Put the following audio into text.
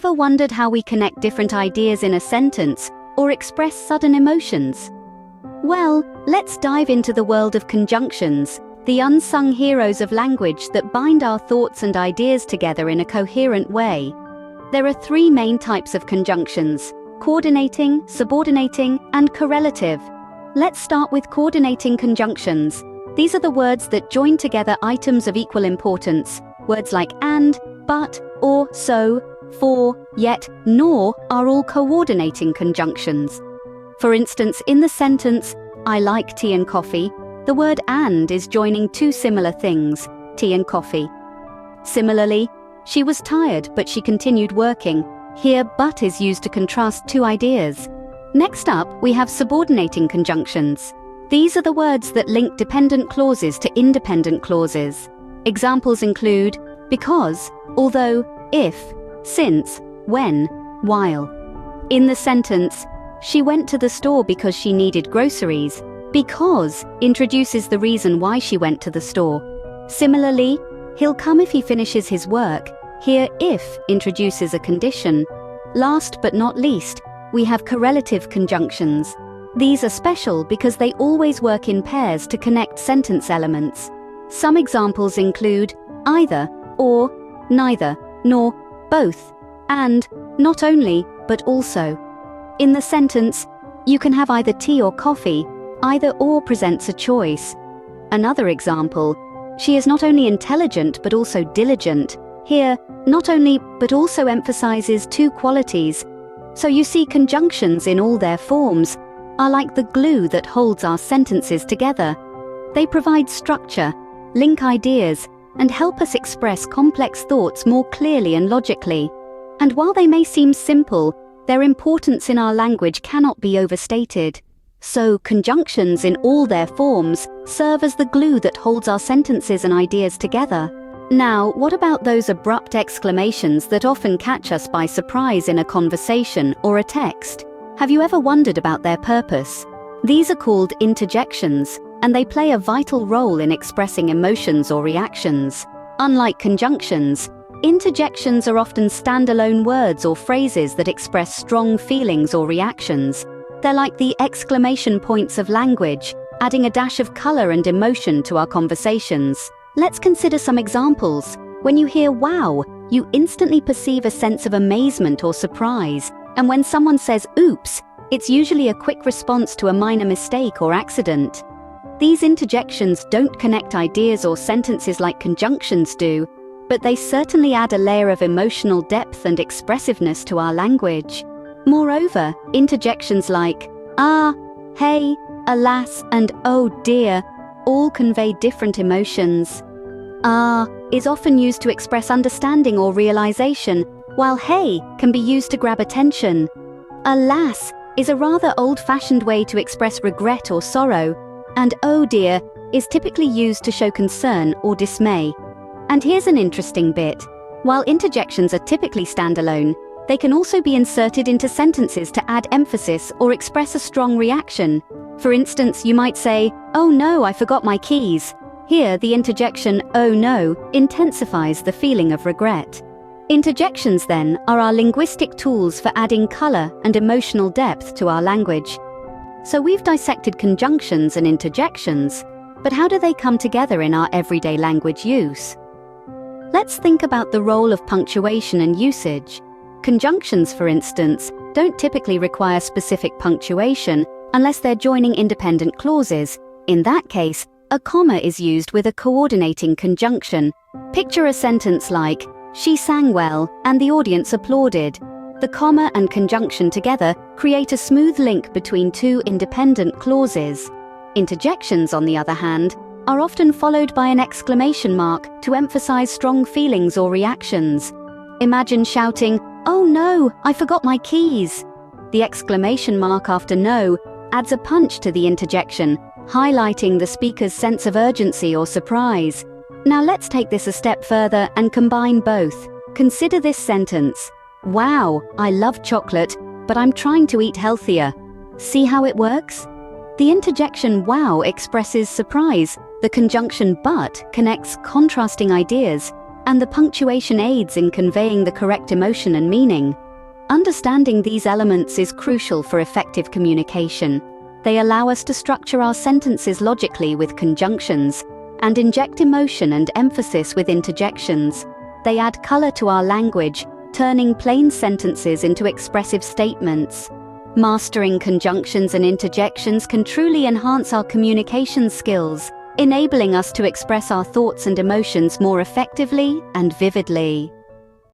ever wondered how we connect different ideas in a sentence or express sudden emotions? Well, let's dive into the world of conjunctions, the unsung heroes of language that bind our thoughts and ideas together in a coherent way. There are three main types of conjunctions: coordinating, subordinating, and correlative. Let's start with coordinating conjunctions. These are the words that join together items of equal importance. Words like and, but, or, so, for, yet, nor are all coordinating conjunctions. For instance, in the sentence, "I like tea and coffee," the word and is joining two similar things, tea and coffee. Similarly, "She was tired, but she continued working." Here, but is used to contrast two ideas. Next up, we have subordinating conjunctions. These are the words that link dependent clauses to independent clauses. Examples include because, although, if, since, when, while. In the sentence, "She went to the store because she needed groceries," because introduces the reason why she went to the store. Similarly, "He'll come if he finishes his work." Here, if introduces a condition. Last but not least, we have correlative conjunctions. These are special because they always work in pairs to connect sentence elements. Some examples include either, or, neither, nor, both, and, not only, but also. In the sentence, "You can have either tea or coffee," either or presents a choice. Another example, "She is not only intelligent but also diligent." Here, not only but also emphasizes two qualities. So you see, conjunctions in all their forms are like the glue that holds our sentences together. They provide structure, link ideas, and help us express complex thoughts more clearly and logically. And while they may seem simple, their importance in our language cannot be overstated. So conjunctions in all their forms serve as the glue that holds our sentences and ideas together. Now, what about those abrupt exclamations that often catch us by surprise in a conversation or a text? Have you ever wondered about their purpose? These are called interjections, and they play a vital role in expressing emotions or reactions. Unlike conjunctions, interjections are often standalone words or phrases that express strong feelings or reactions. They're like the exclamation points of language, adding a dash of color and emotion to our conversations. Let's consider some examples. When you hear "wow," you instantly perceive a sense of amazement or surprise. And when someone says "oops," it's usually a quick response to a minor mistake or accident. These interjections don't connect ideas or sentences like conjunctions do, but they certainly add a layer of emotional depth and expressiveness to our language. Moreover, interjections like "ah," "hey," "alas," and "oh dear" all convey different emotions. "Ah" is often used to express understanding or realization, while "hey" can be used to grab attention. "Alas" is a rather old-fashioned way to express regret or sorrow, and "oh dear" is typically used to show concern or dismay. And here's an interesting bit. While interjections are typically standalone, they can also be inserted into sentences to add emphasis or express a strong reaction. For instance, you might say, "Oh no, I forgot my keys." Here, the interjection "oh no" intensifies the feeling of regret. Interjections, then, are our linguistic tools for adding color and emotional depth to our language. So we've dissected conjunctions and interjections, but how do they come together in our everyday language use? Let's think about the role of punctuation and usage. Conjunctions, for instance, don't typically require specific punctuation unless they're joining independent clauses. In that case, a comma is used with a coordinating conjunction. Picture a sentence like, "She sang well, and the audience applauded." The comma and conjunction together create a smooth link between two independent clauses. Interjections, on the other hand, are often followed by an exclamation mark to emphasize strong feelings or reactions. Imagine shouting, "Oh no, I forgot my keys." The exclamation mark after "no" adds a punch to the interjection, highlighting the speaker's sense of urgency or surprise. Now let's take this a step further and combine both. Consider this sentence. "Wow, I love chocolate, but I'm trying to eat healthier." See how it works? The interjection "wow" expresses surprise. The conjunction "but" connects contrasting ideas. and the punctuation aids in conveying the correct emotion and meaning. Understanding these elements is crucial for effective communication. They allow us to structure our sentences logically with conjunctions and inject emotion and emphasis with interjections. They add color to our language, turning plain sentences into expressive statements. Mastering conjunctions and interjections can truly enhance our communication skills, enabling us to express our thoughts and emotions more effectively and vividly.